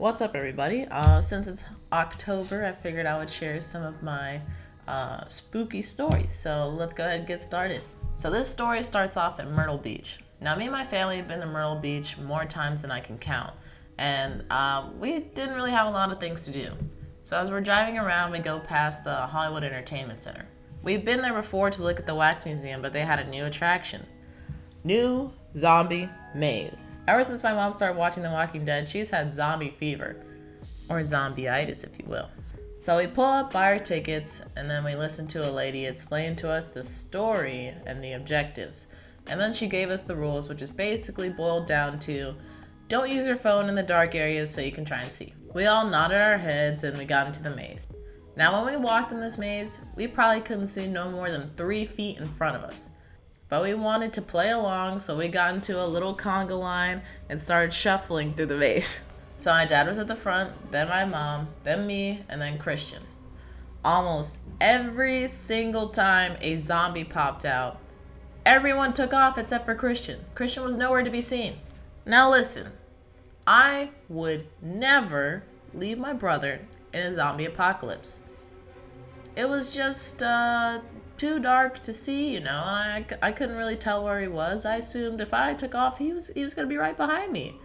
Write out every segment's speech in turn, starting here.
What's up, everybody? Since it's October, I figured I would share some of my spooky stories. So let's go ahead and get started. So this story starts off at Myrtle Beach. Now, me and my family have been to Myrtle Beach more times than I can count, and we didn't really have a lot of things to do. So as we're driving around, we go past the Hollywood Entertainment Center. We've been there before to look at the wax museum, but they had a new attraction. New zombie maze. Ever since my mom started watching The Walking Dead, she's had zombie fever, or zombieitis if you will. So we pull up, buy our tickets, and then we listen to a lady explain to us the story and the objectives. And then she gave us the rules, which is basically boiled down to don't use your phone in the dark areas so you can try and see. We all nodded our heads and we got into the maze. Now when we walked in this maze, we probably couldn't see no more than 3 feet in front of us. But we wanted to play along, so we got into a little conga line and started shuffling through the maze. So my dad was at the front, then my mom, then me, and then Christian. Almost every single time a zombie popped out, everyone took off except for Christian. Christian was nowhere to be seen. Now listen, I would never leave my brother in a zombie apocalypse. It was just too dark to see, and I couldn't really tell where he was. I assumed if I took off, he was gonna be right behind me.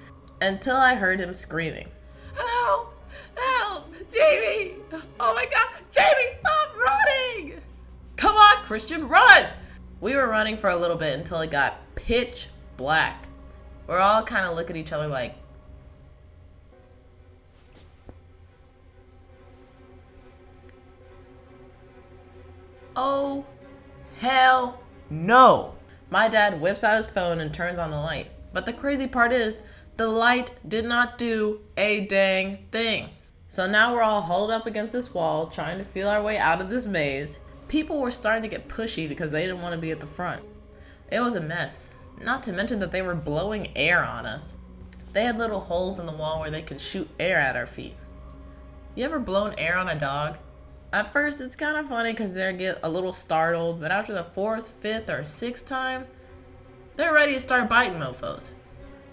Until I heard him screaming, "Help! Help! Jamie! Oh my God! Jamie, stop running! Come on, Christian, run!" We were running for a little bit until it got pitch black. We're all kind of looking at each other like, oh, hell no. My dad whips out his phone and turns on the light. But the crazy part is, the light did not do a dang thing. So now we're all huddled up against this wall, trying to feel our way out of this maze. People were starting to get pushy because they didn't want to be at the front. It was a mess. Not to mention that they were blowing air on us. They had little holes in the wall where they could shoot air at our feet. You ever blown air on a dog? At first, it's kind of funny because they get a little startled, but after the 4th, 5th, or 6th time, they're ready to start biting mofos.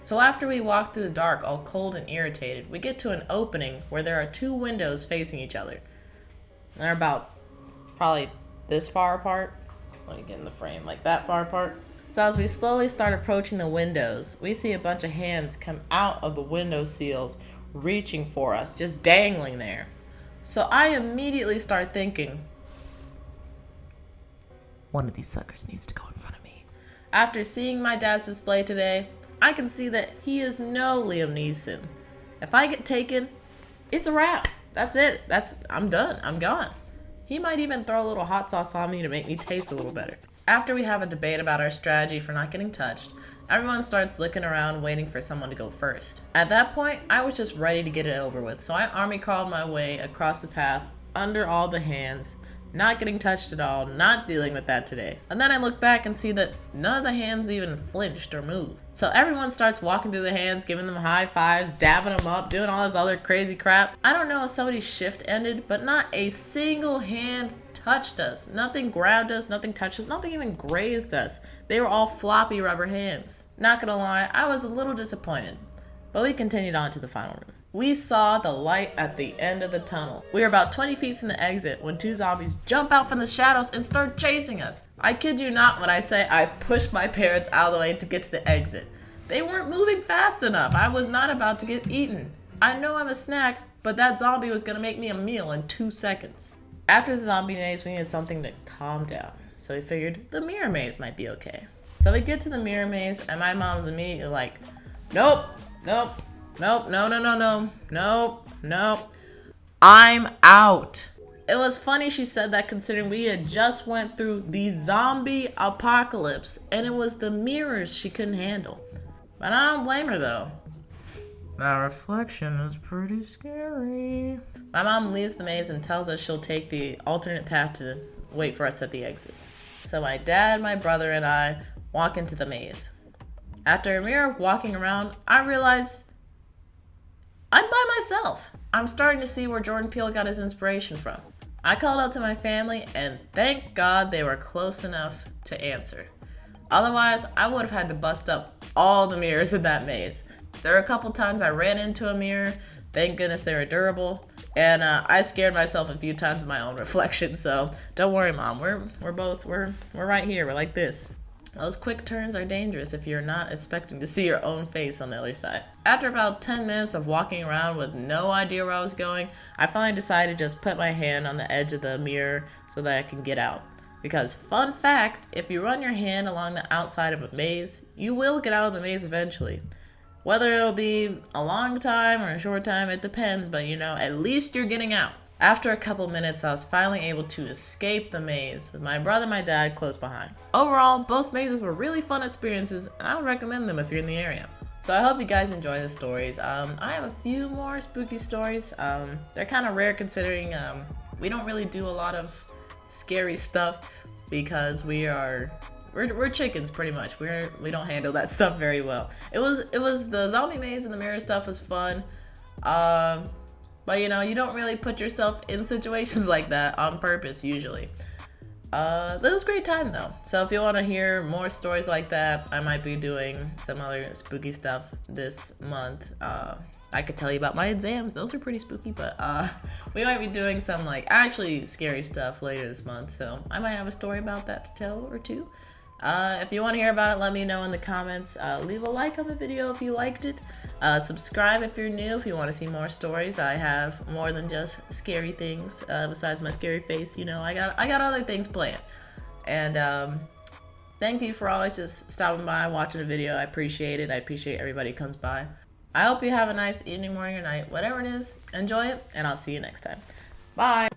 So after we walk through the dark, all cold and irritated, we get to an opening where there are 2 windows facing each other. They're about probably this far apart. Let me get in the frame, like that far apart. So as we slowly start approaching the windows, we see a bunch of hands come out of the window seals, reaching for us, just dangling there. So I immediately start thinking, one of these suckers needs to go in front of me. After seeing my dad's display today, I can see that he is no Liam Neeson. If I get taken, it's a wrap. That's it. I'm done. I'm gone. He might even throw a little hot sauce on me to make me taste a little better. After we have a debate about our strategy for not getting touched, everyone starts looking around waiting for someone to go first. At that point, I was just ready to get it over with, so I army crawled my way across the path, under all the hands, not getting touched at all, not dealing with that today. And then I look back and see that none of the hands even flinched or moved. So everyone starts walking through the hands, giving them high fives, dabbing them up, doing all this other crazy crap. I don't know if somebody's shift ended, but not a single hand touched us. Nothing grabbed us, nothing touched us, nothing even grazed us. They were all floppy rubber hands. Not gonna lie, I was a little disappointed, but we continued on to the final room. We saw the light at the end of the tunnel. We were about 20 feet from the exit when 2 zombies jump out from the shadows and start chasing us. I kid you not when I say I pushed my parents out of the way to get to the exit. They weren't moving fast enough. I was not about to get eaten. I know I'm a snack, but that zombie was gonna make me a meal in 2 seconds. After the zombie maze, we needed something to calm down. So we figured the mirror maze might be okay. So we get to the mirror maze and my mom's immediately like, nope, nope. Nope, nope. I'm out. It was funny she said that considering we had just went through the zombie apocalypse and it was the mirrors she couldn't handle. But I don't blame her though. That reflection is pretty scary. My mom leaves the maze and tells us she'll take the alternate path to wait for us at the exit. So my dad, my brother, and I walk into the maze. After a mirror walking around, I realize I'm by myself. I'm starting to see where Jordan Peele got his inspiration from. I called out to my family and thank God they were close enough to answer. Otherwise, I would have had to bust up all the mirrors in that maze. There were a couple times I ran into a mirror Thank goodness they were durable. And I scared myself a few times in my own reflection, so don't worry, Mom. We're right here. We're like this. Those quick turns are dangerous if you're not expecting to see your own face on the other side. After about 10 minutes of walking around with no idea where I was going, I finally decided to just put my hand on the edge of the mirror so that I can get out. Because, fun fact, if you run your hand along the outside of a maze, you will get out of the maze eventually. Whether it'll be a long time or a short time, it depends, but you know, at least you're getting out. After a couple minutes, I was finally able to escape the maze with my brother and my dad close behind. Overall, both mazes were really fun experiences, and I would recommend them if you're in the area. So I hope you guys enjoy the stories. I have a few more spooky stories. They're kind of rare considering we don't really do a lot of scary stuff because we're chickens pretty much. We don't handle that stuff very well. It was the zombie maze and the mirror stuff was fun. But you know, you don't really put yourself in situations like that on purpose usually. That was a great time though. So if you want to hear more stories like that, I might be doing some other spooky stuff this month. I could tell you about my exams. Those are pretty spooky, but we might be doing some like actually scary stuff later this month. So I might have a story about that to tell or two. If you want to hear about it, let me know in the comments. Leave a like on the video if you liked it. Subscribe if you're new if you want to see more stories. I have more than just scary things besides my scary face. You know, I got other things planned. And thank you for always just stopping by, watching the video. I appreciate it. I appreciate everybody who comes by. I hope you have a nice evening, morning, or night. Whatever it is, enjoy it, and I'll see you next time. Bye!